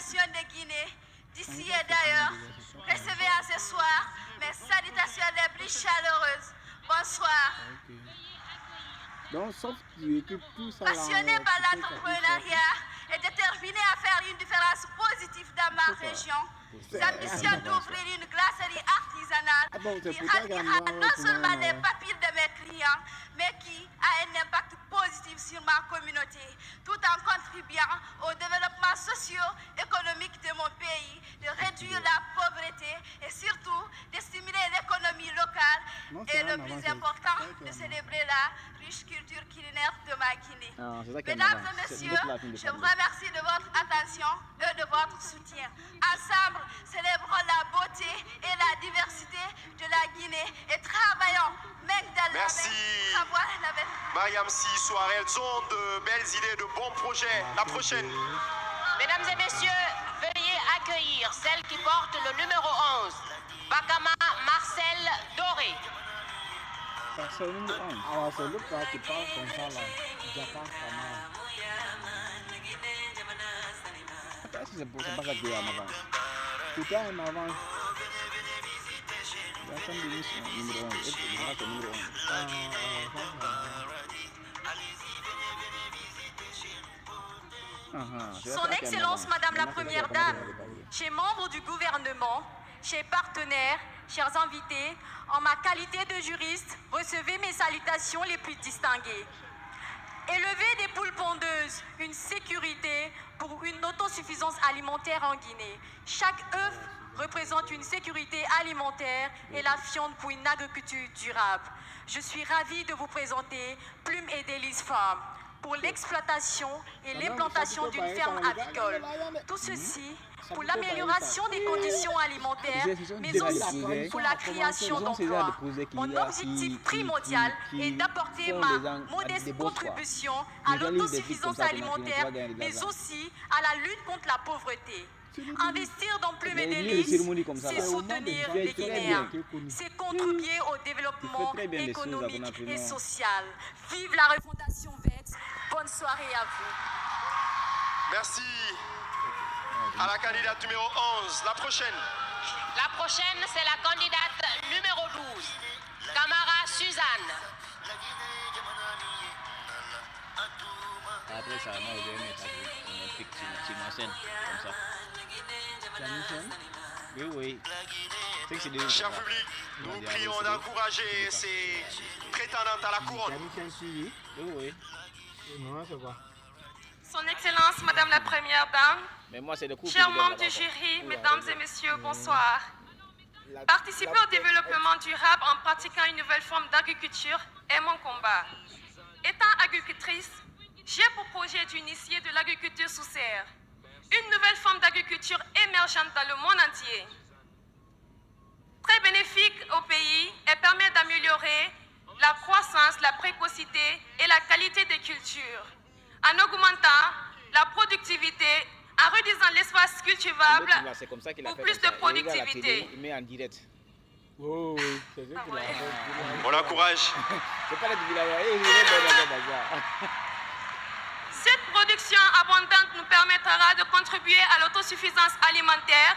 nation de Guinée, d'ici et d'ailleurs, recevez à ce soir mes salutations les plus chaleureuses. Bonsoir. Donc, sauf tu équipes tout ça. Passionné par l'entrepreneuriat et déterminé à faire une différence positive dans ma région, j'ambitionne d'ouvrir une glacerie artisanale qui ralliera non seulement les papilles de mes clients, mais qui a un impact positif sur ma communauté, tout en contribuant au développement socio-économique de mon pays, de réduire la pauvreté et surtout de stimuler l'économie locale et le plus important, de célébrer la riche culture culinaire de ma Guinée. Mesdames et messieurs, je vous remercie de votre attention et de votre soutien. Ensemble, célébrons la beauté et la diversité de la Guinée et travaillons main dans la main. Merci. Mariam Si, soir, elles ont de belles idées, de bons projets. La prochaine. Mesdames et messieurs, veuillez accueillir celle qui porte le numéro 11, Bakama Marcel Doré. Personne numéro 11. Alors, c'est le plat qui parle comme ça là. Jacques Kamara. Attends, si c'est pour ça, pas que tu es en avant. Tout est en avant. Jacques numéro 11. Et puis, numéro 11. Son Excellence Madame la Première Dame, chers membres du gouvernement, chers partenaires, chers invités, en ma qualité de juriste, recevez mes salutations les plus distinguées. Élever des poules pondeuses, une sécurité pour une autosuffisance alimentaire en Guinée. Chaque œuf représente une sécurité alimentaire et la fiente pour une agriculture durable. Je suis ravie de vous présenter Plume et Délices Farm pour l'exploitation et l'implantation d'une ferme avicole. Tout ceci pour l'amélioration des conditions alimentaires, mais aussi pour la création d'emplois. Mon objectif primordial est d'apporter ma modeste contribution à l'autosuffisance alimentaire, mais aussi à la lutte contre la pauvreté. Investir dans Plume et Délices, c'est soutenir les Guinéens, c'est contribuer au développement économique et social. Vive la refondation verte. Bonne soirée à vous. Merci à la candidate numéro 11. La prochaine. La prochaine, c'est la candidate numéro 12, Camara Suzanne. Après ça, moi, je vais mettre un pic sur ma scène, comme ça. Oui. Cher public, nous prions d'encourager ces prétendantes à la couronne. Oui. Son Excellence Madame la Première Dame, Mais moi, c'est le coup. chers membres du jury, mesdames et messieurs, bonsoir. Participer au développement durable en pratiquant une nouvelle forme d'agriculture est mon combat. Étant agricultrice, j'ai pour projet d'initier de l'agriculture sous serre, une nouvelle forme d'agriculture émergente dans le monde entier. Très bénéfique au pays et permet d'améliorer la croissance, la précocité et la qualité des cultures, en augmentant la productivité, en réduisant l'espace cultivable pour plus de productivité. Il met en direct. Oh, oui, c'est ça qu'il a fait. On l'encourage. C'est pas la Cette production abondante nous permettra de contribuer à l'autosuffisance alimentaire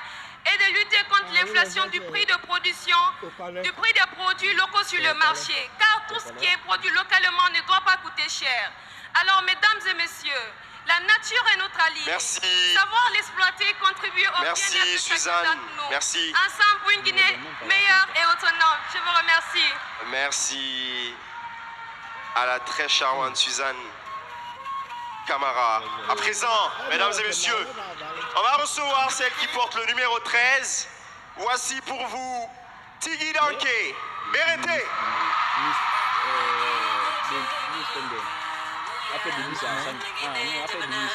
et de lutter contre l'inflation du prix de production, du prix des produits locaux sur le marché, car tout ce qui est produit localement ne doit pas coûter cher. Alors, mesdames et messieurs, la nature est notre allié. Merci. Savoir l'exploiter contribue au bien-être de chacun d'entre nous. Merci. Ensemble pour une Guinée meilleure et autonome. Je vous remercie. Merci à la très charmante Suzanne Camara. À présent, mesdames et messieurs, on va recevoir celle qui porte le numéro 13. Voici pour vous Tigui Danké. Bérété. Après de Nice, après de Nice,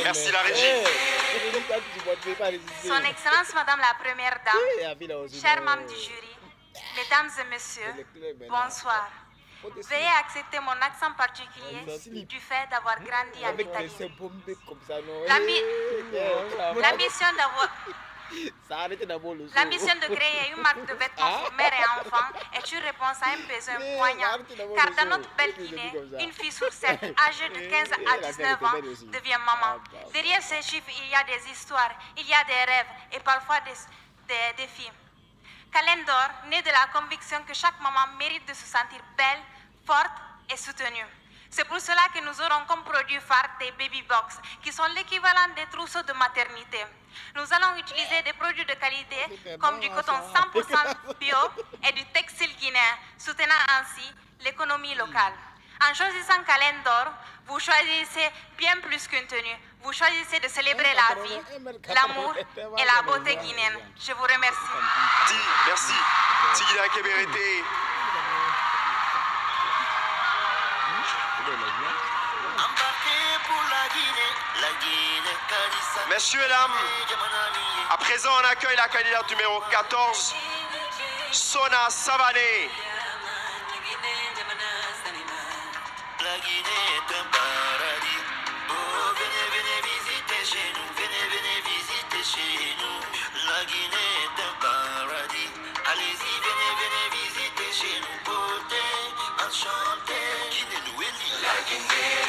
Merci la régie. Son Excellence Madame la Première Dame, chers membres du jury, mesdames et messieurs, bonsoir. Veuillez accepter mon accent particulier du fait d'avoir grandi en Avec des Italie. symptômes comme ça, non. L'ambition d'avoir Ça a arrêté d'abord le son. L'ambition de créer une marque de vêtements pour mère et enfants est une réponse à un besoin poignant. Car dans notre belle Guinée, une fille sur 7 âgée de 15 à 19 ans devient maman. Derrière ces chiffres, il y a des histoires, il y a des rêves et parfois des défis. Calendor naît de la conviction que chaque maman mérite de se sentir belle, forte et soutenue. C'est pour cela que nous aurons comme produit phare des baby box, qui sont l'équivalent des trousseaux de maternité. Nous allons utiliser des produits de qualité comme du coton 100% bio et du textile guinéen, soutenant ainsi l'économie locale. En choisissant Calendor, vous choisissez bien plus qu'une tenue. Vous choisissez de célébrer la vie, l'amour et la beauté guinéenne. Je vous remercie. Merci. Tigui Danké Bérété. Messieurs et dames, à présent on accueille la candidate numéro 14, Sona Savané. La Guinée est un paradis. Oh, venez visiter chez nous. Venez visiter chez nous. La Guinée est un paradis. Allez-y, venez visiter chez nous. Beauté, enchanté. Guinée Nouélie. La Guinée.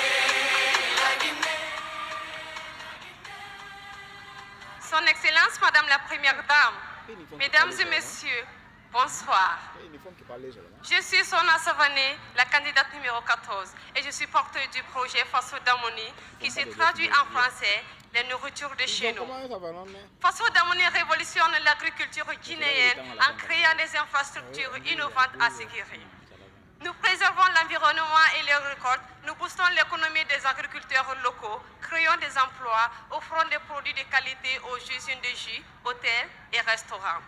Son Excellence, Madame la Première Dame, Mesdames et Messieurs, bonsoir. Je suis Sona Savané, la candidate numéro 14, et je suis porteuse du projet Faso Damoni, qui se traduit en français les nourritures de chez nous. Faso Damoni révolutionne l'agriculture guinéenne en créant des infrastructures innovantes à Séguiri. Nous préservons l'environnement et les récoltes, nous boostons l'économie des agriculteurs locaux, créons des emplois, offrons des produits de qualité aux usines de jus, hôtels et restaurants.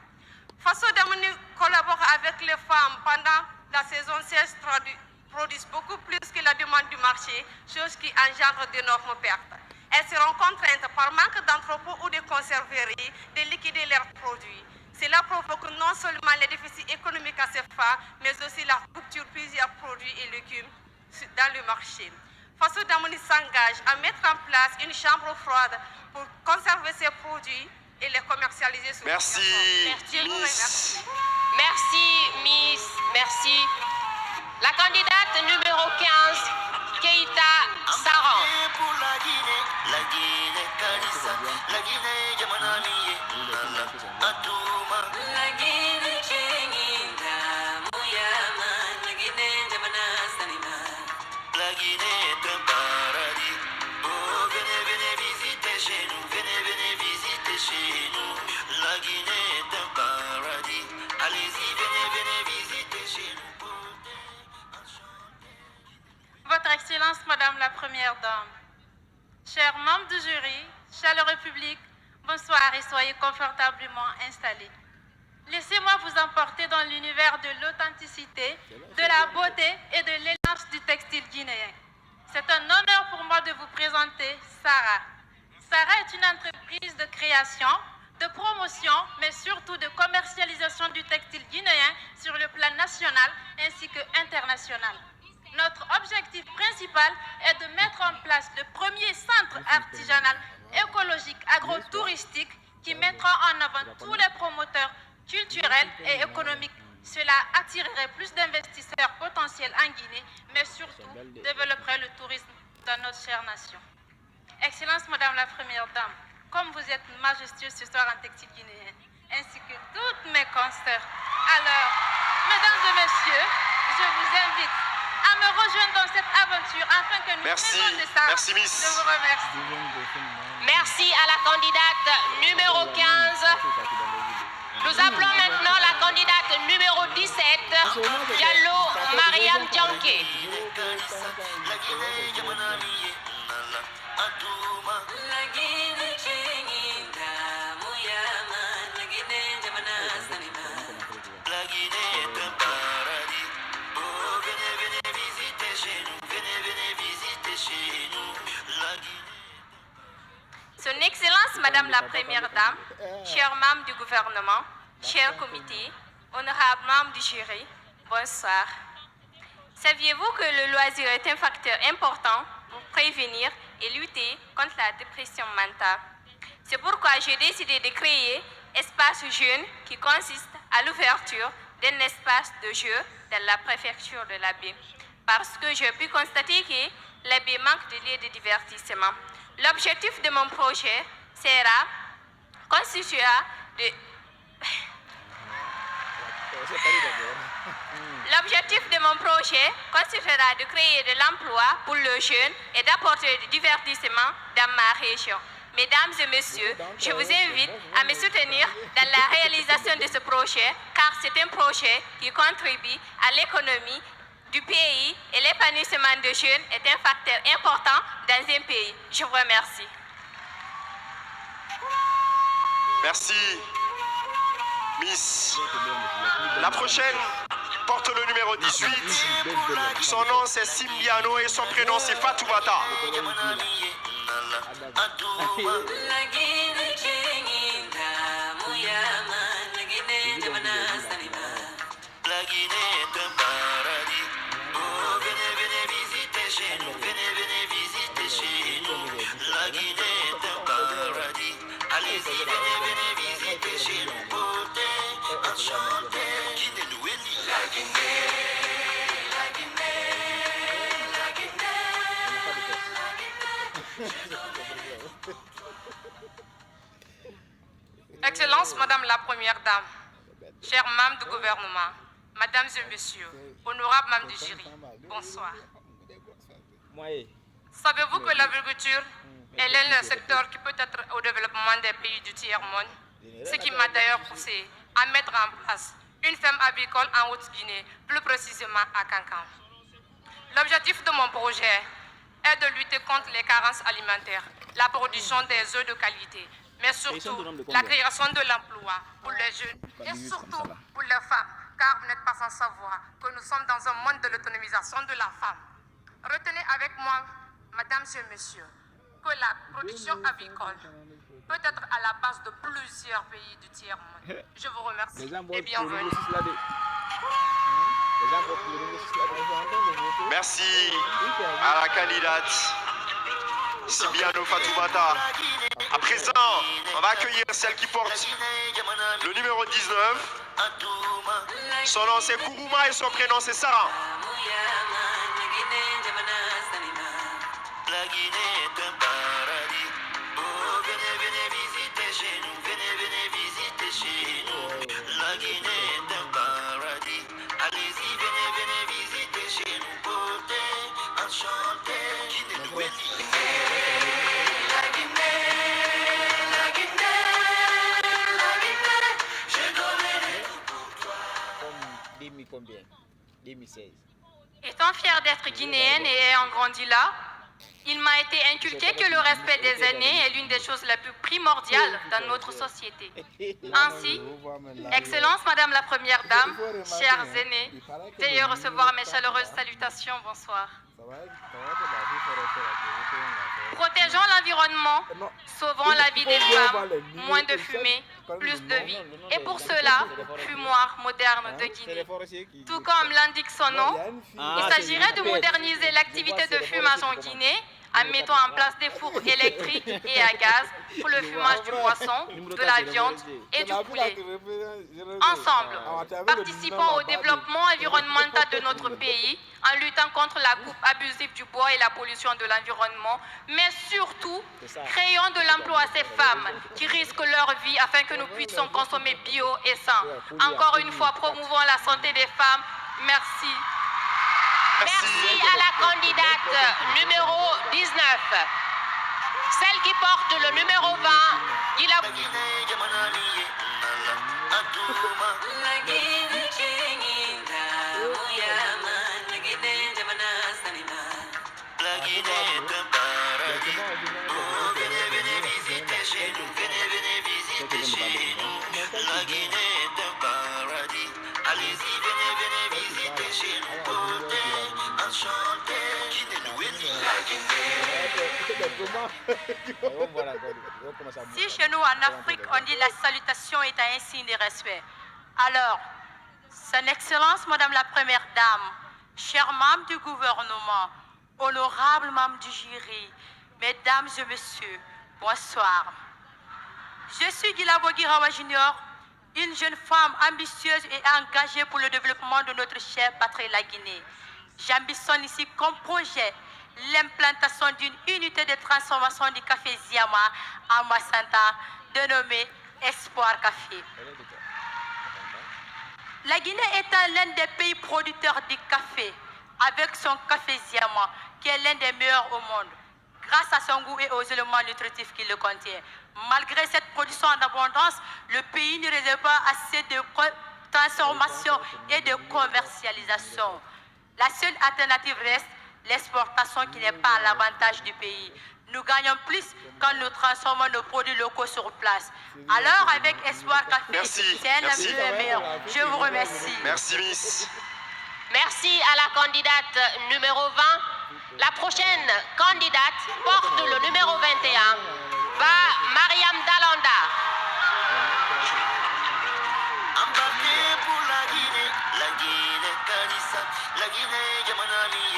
Faso Damoni collabore avec les femmes pendant la saison sèche, produisent beaucoup plus que la demande du marché, chose qui engendre d'énormes pertes. Elles seront contraintes par manque d'entrepôts ou de conserveries de liquider leurs produits. Cela provoque non seulement les déficits économiques à ces femmes, mais aussi la rupture de plusieurs produits et légumes dans le marché. Faso Damoni s'engage à mettre en place une chambre froide pour conserver ces produits et les commercialiser sur Merci, Miss. Merci, Miss. Merci. La candidate numéro 15, Keita Saran. Pour la Guinée Kalissa. La Guinée Yamanamiye. Atouma. La Guinée Chenginda. Mouyama. La Guinée Jamana Sanima. La Guinée est un paradis. Oh, venez visiter chez nous. Venez visiter chez nous. La Guinée est un paradis. Allez-y, venez visiter chez nous. Votre Excellence, Madame la Première Dame, chers membres du jury, chère République, bonsoir et soyez confortablement installés. Laissez-moi vous emporter dans l'univers de l'authenticité, de la beauté et de l'élégance du textile guinéen. C'est un honneur pour moi de vous présenter Sarah. Sarah est une entreprise de création, de promotion, mais surtout de commercialisation du textile guinéen sur le plan national ainsi que international. Notre objectif principal est de mettre en place le premier centre artisanal écologique agro-touristique qui mettra en avant tous les promoteurs culturels et économiques. Cela attirerait plus d'investisseurs potentiels en Guinée, mais surtout développerait le tourisme dans notre chère nation. Excellence, Madame la Première Dame, comme vous êtes majestueuse ce soir en textile guinéen, ainsi que toutes mes consoeurs. Alors, Mesdames et Messieurs, je vous invite à me rejoindre dans cette aventure afin que nous faisons de ça. Merci, Miss. Je vous remercie. Merci à la candidate numéro 15. Nous appelons maintenant la candidate numéro 17, Diallo Mariam Djanké. La Guinée Yamanamiye. Atouma. La Guinée Chenginda. Mouyama. La Guinée Jamana Sanima. La Guinée est un paradis. Oh, venez visiter chez nous. Venez visiter chez nous. La Guinée. Son Excellence, Madame la Première Dame, chers membres du gouvernement, chers comités, honorables membres du jury, bonsoir. Saviez-vous que le loisir est un facteur important pour prévenir et lutter contre la dépression mentale? C'est pourquoi j'ai décidé de créer Espace Jeune qui consiste à l'ouverture d'un espace de jeu dans la préfecture de la baie. Parce que j'ai pu constater que la baie manque de lieux de divertissement. L'objectif de mon projet consistera de créer de l'emploi pour le jeune et d'apporter du divertissement dans ma région. Mesdames et messieurs, je vous invite à me soutenir dans la réalisation de ce projet, car c'est un projet qui contribue à l'économie du pays et l'épanouissement des jeunes est un facteur important dans un pays. Je vous remercie. Merci, Miss. La prochaine porte le numéro 18. Son nom c'est Simbiano et son prénom c'est Fatoumata. Allez-y, venez visiter chez nous, beauté, enchantée. La Guinée, la Guinée, la Guinée. Excellence, Madame la Première Dame, chers membres du gouvernement, Mesdames et Messieurs, honorables membres du jury, bonsoir. Savez-vous que l'agriculture est l'un des secteurs qui peut être au développement des pays du tiers-monde, ce qui m'a d'ailleurs poussé à mettre en place une ferme avicole en Haute-Guinée, plus précisément à Cancan. L'objectif de mon projet est de lutter contre les carences alimentaires, la production des œufs de qualité, mais surtout la création de l'emploi pour les jeunes et surtout pour les femmes, car vous n'êtes pas sans savoir que nous sommes dans un monde de l'autonomisation de la femme. Retenez avec moi, Mesdames et Messieurs, que la production avicole peut être à la base de plusieurs pays du tiers-monde. Je vous remercie et bienvenue. Merci à la candidate Simbiano Fatoumata. À présent, on va accueillir celle qui porte le numéro 19. Son nom c'est Kourouma et son prénom c'est Sarah. La Guinée est un paradis. Oh, venez visiter chez nous. Venez visiter chez nous. La Guinée est un paradis. Allez-y, venez visiter chez nous. Beauté, enchantée. Guinée, Nouvelle. La Guinée, la Guinée, la Guinée. Je donnerai tout pour toi. Comme 2000 combien? 2016. Étant fière d'être guinéenne et ayant grandi là, il m'a été inculqué que le respect des aînés est l'une des choses les plus primordiales dans notre société. Ainsi, Excellence Madame la Première Dame, chers aînés, veuillez recevoir mes chaleureuses salutations. Bonsoir. Protégeons l'environnement, sauvons la vie des femmes, moins de fumée, plus de vie. Et pour cela, fumoir moderne de Guinée. Tout comme l'indique son nom, il s'agirait de moderniser l'activité de fumage en Guinée en mettant en place des fours électriques et à gaz pour le fumage du poisson, de la viande et du poulet. Ensemble, participons au développement environnemental de notre pays en luttant contre la coupe abusive du bois et la pollution de l'environnement, mais surtout, créons de l'emploi à ces femmes qui risquent leur vie afin que nous puissions consommer bio et sain. Encore une fois, promouvons la santé des femmes. Merci. Merci à la candidate numéro 19. Celle qui porte le numéro 20, Gila. La Guinée est un paradis. Oh, venez visiter chez nous. Venez visiter chez nous. La Guinée est un paradis. Allez-y, venez visiter chez nous. Beauté, enchantée. Guinée, Nouvelle. La Guinée. Si chez nous en Afrique on dit la salutation est un signe de respect, alors, Son Excellence Madame la Première Dame, chers membres du gouvernement, honorables membres du jury, mesdames et messieurs, bonsoir. Je suis Guilabo Guirawa Junior, une jeune femme ambitieuse et engagée pour le développement de notre chère patrie, la Guinée. J'ambitionne ici comme projet l'implantation d'une unité de transformation du café Ziama à Massanta, dénommée Espoir Café. La Guinée est l'un des pays producteurs du café, avec son café Ziama, qui est l'un des meilleurs au monde, grâce à son goût et aux éléments nutritifs qu'il le contient. Malgré cette production en abondance, le pays ne réserve pas assez de transformation et de commercialisation. La seule alternative reste l'exportation qui n'est pas à l'avantage du pays. Nous gagnons plus quand nous transformons nos produits locaux sur place. Alors, avec Espoir Café, c'est un des meilleurs. Je vous remercie. Merci, Miss. Merci à la candidate numéro 20. La prochaine candidate porte le numéro 21. Va Mariam Dalanda. Embarqué pour la Guinée Kanissa, la Guinée Yamanami,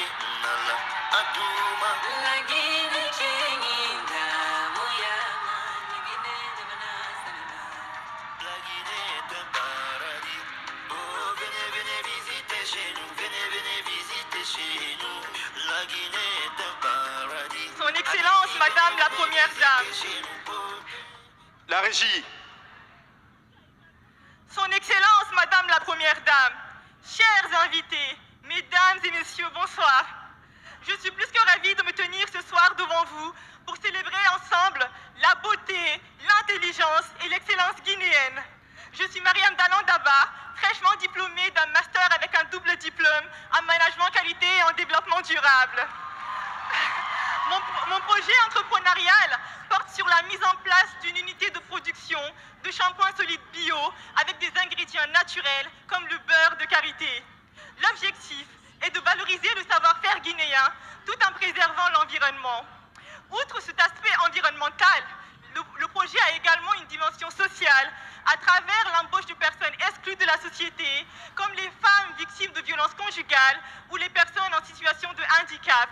Nala, Atouma. La Guinée Chéninda, Mouyama, la Guinée Yamanasana. La Guinée est un paradis. Oh, venez visiter chez nous, venez visiter chez nous. La Guinée est un paradis. Son Excellence, Madame la Première Dame. La régie. Son Excellence, Madame la Première Dame, chers invités, mesdames et messieurs, bonsoir. Je suis plus que ravie de me tenir ce soir devant vous pour célébrer ensemble la beauté, l'intelligence et l'excellence guinéenne. Je suis Mariam Dalandaba, fraîchement diplômée d'un master avec un double diplôme en management qualité et en développement durable. Mon projet entrepreneurial porte sur la mise en place d'une unité de production de shampoing solide bio avec des ingrédients naturels comme le beurre de karité. L'objectif est de valoriser le savoir-faire guinéen tout en préservant l'environnement. Outre cet aspect environnemental, le projet a également une dimension sociale à travers l'embauche de personnes exclues de la société, comme les femmes victimes de violences conjugales ou les personnes en situation de handicap.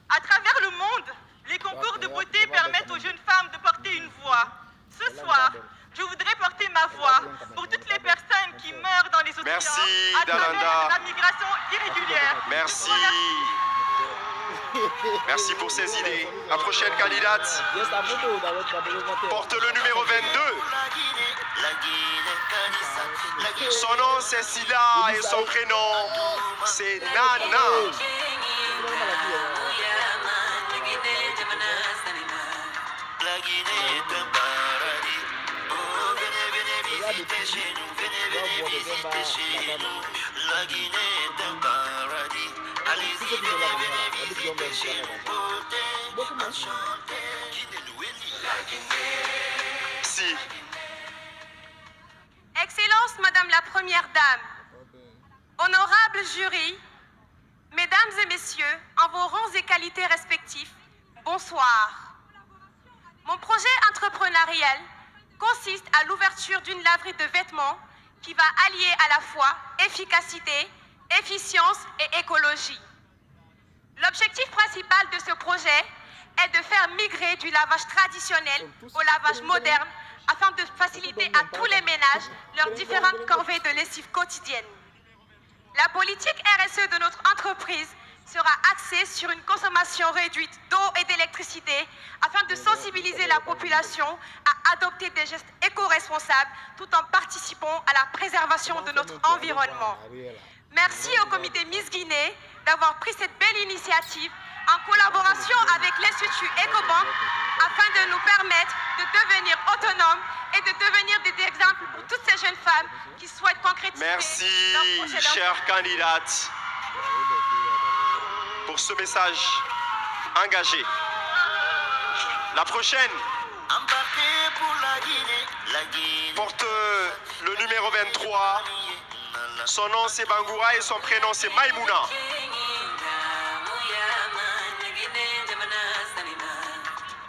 À travers le monde, les concours de beauté permettent aux jeunes femmes de porter une voix. Ce soir, je voudrais porter ma voix pour toutes les personnes qui meurent dans les océans Merci, à travers Dalanda. la migration irrégulière. Merci. Merci pour ces idées. La prochaine candidate porte le numéro 22. La Guinée Kanissa, la Guinée. Son nom c'est Sila et son prénom c'est Nana. La Guinée est un paradis. Oh, venez visiter chez nous, venez visiter chez nous. La Guinée est un paradis. Allez-y, venez visiter chez nous. Beauté, enchantée, la Guinée. Si. Excellence, Madame la Première Dame, honorable jury, mesdames et messieurs, en vos rangs et qualités respectifs, bonsoir. Mon projet entrepreneurial consiste à l'ouverture d'une laverie de vêtements qui va allier à la fois efficacité, efficience et écologie. L'objectif principal de ce projet est de faire migrer du lavage traditionnel au lavage moderne afin de faciliter à tous les ménages leurs différentes corvées de lessive quotidiennes. La politique RSE de notre entreprise sera axée sur une consommation réduite d'eau et d'électricité afin de sensibiliser la population à adopter des gestes éco-responsables tout en participant à la préservation de notre environnement. Merci au comité Miss Guinée d'avoir pris cette belle initiative en collaboration avec l'Institut EcoBank afin de nous permettre de devenir autonomes et de devenir des exemples pour toutes ces jeunes femmes qui souhaitent concrétiser Merci, leur projet chère candidate, pour ce message engagé. La prochaine Embarqué pour la Guinée porte le numéro 23. Son nom c'est Bangoura et son prénom c'est Maïmouna.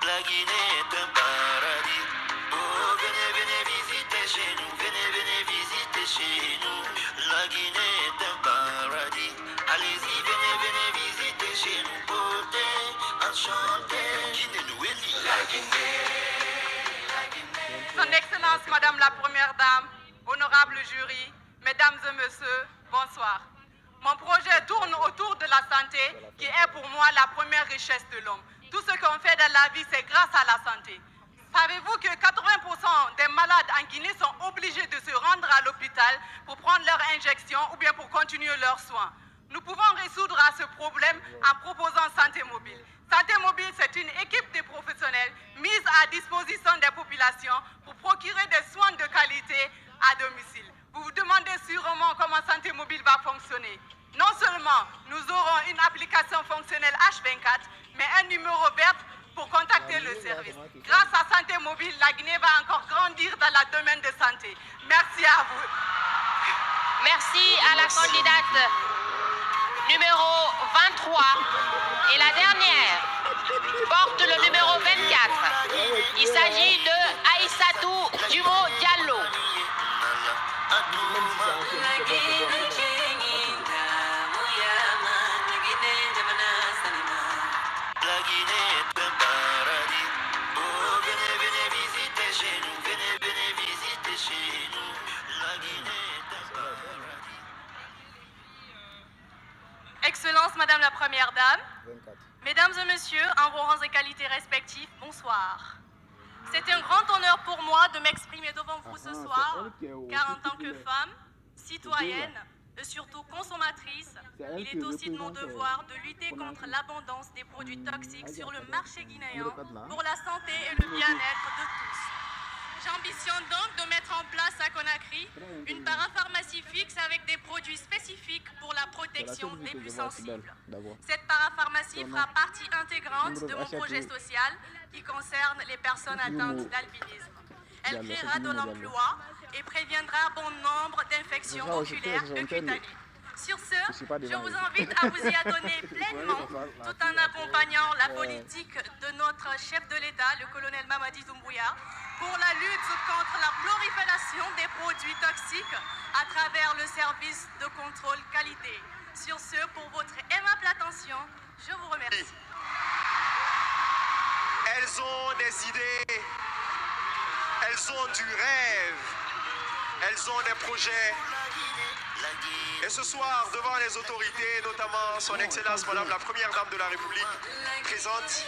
La Guinée est un paradis. Oh, venez visiter chez nous, venez visiter chez nous. La Guinée est un paradis. Allez Son Excellence Madame la Première Dame, honorable jury, Mesdames et Messieurs, bonsoir. Mon projet tourne autour de la santé, qui est pour moi la première richesse de l'homme. Tout ce qu'on fait dans la vie, c'est grâce à la santé. Savez-vous que 80% des malades en Guinée sont obligés de se rendre à l'hôpital pour prendre leur injection ou bien pour continuer leurs soins? Nous pouvons résoudre à ce problème en proposant Santé Mobile. Santé Mobile, c'est une équipe de professionnels mise à disposition des populations pour procurer des soins de qualité à domicile. Vous vous demandez sûrement comment Santé Mobile va fonctionner. Non seulement nous aurons une application fonctionnelle H24, mais un numéro vert pour contacter le service. Grâce à Santé Mobile, la Guinée va encore grandir dans le domaine de santé. Merci à vous. Merci à la candidate numéro 23. Et la dernière porte le numéro 24. Il s'agit de Aïssatou Dumo Diallo. La Guinée est un paradis. Oh, venez visiter chez nous. Venez visiter chez nous. La Guinée est un paradis. Excellence, Madame la Première Dame, 24. Mesdames et Messieurs, en vos rangs et qualités respectifs, bonsoir. C'est un grand honneur pour moi de m'exprimer devant vous ce soir, car en tant que femme, citoyenne et surtout consommatrice, il est aussi de mon devoir de lutter contre l'abondance des produits toxiques sur le marché guinéen pour la santé et le bien-être de tous. J'ambitionne donc de mettre en place à Conakry une parapharmacie fixe avec des produits spécifiques pour la protection des plus sensibles. Cette parapharmacie fera partie intégrante de mon projet social qui concerne les personnes atteintes d'albinisme. Elle créera de l'emploi et préviendra bon nombre d'infections oculaires et cutanées. Sur ce, je vous invite à vous y adonner pleinement tout en accompagnant la politique de notre chef de l'État, le colonel Mamadi Doumbouya, pour la lutte contre la prolifération des produits toxiques à travers le service de contrôle qualité. Sur ce, pour votre aimable attention, je vous remercie. Elles ont des idées, elles ont du rêve, elles ont des projets. Et ce soir, devant les autorités, notamment son Excellence Madame la Première Dame de la République présente,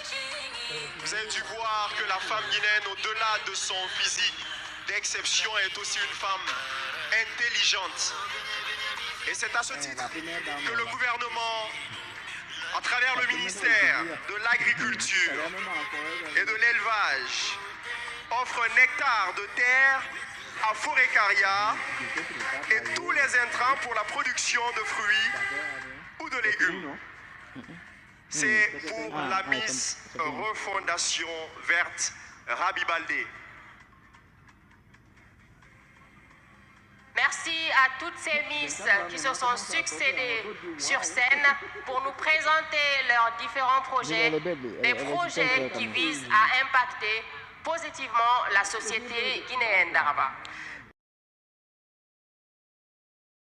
vous avez dû voir que la femme guinéenne, au-delà de son physique d'exception, est aussi une femme intelligente. Et c'est à ce titre que le gouvernement, à travers le ministère de l'Agriculture et de l'Élevage, offre un hectare de terre à Forécaria et tous les intrants pour la production de fruits ou de légumes. C'est pour la Miss Refondation Verte Rabi Baldé. Merci à toutes ces Miss qui se sont succédées sur scène pour nous présenter leurs différents projets, des projets qui visent à impacter positivement la société guinéenne d'Araba.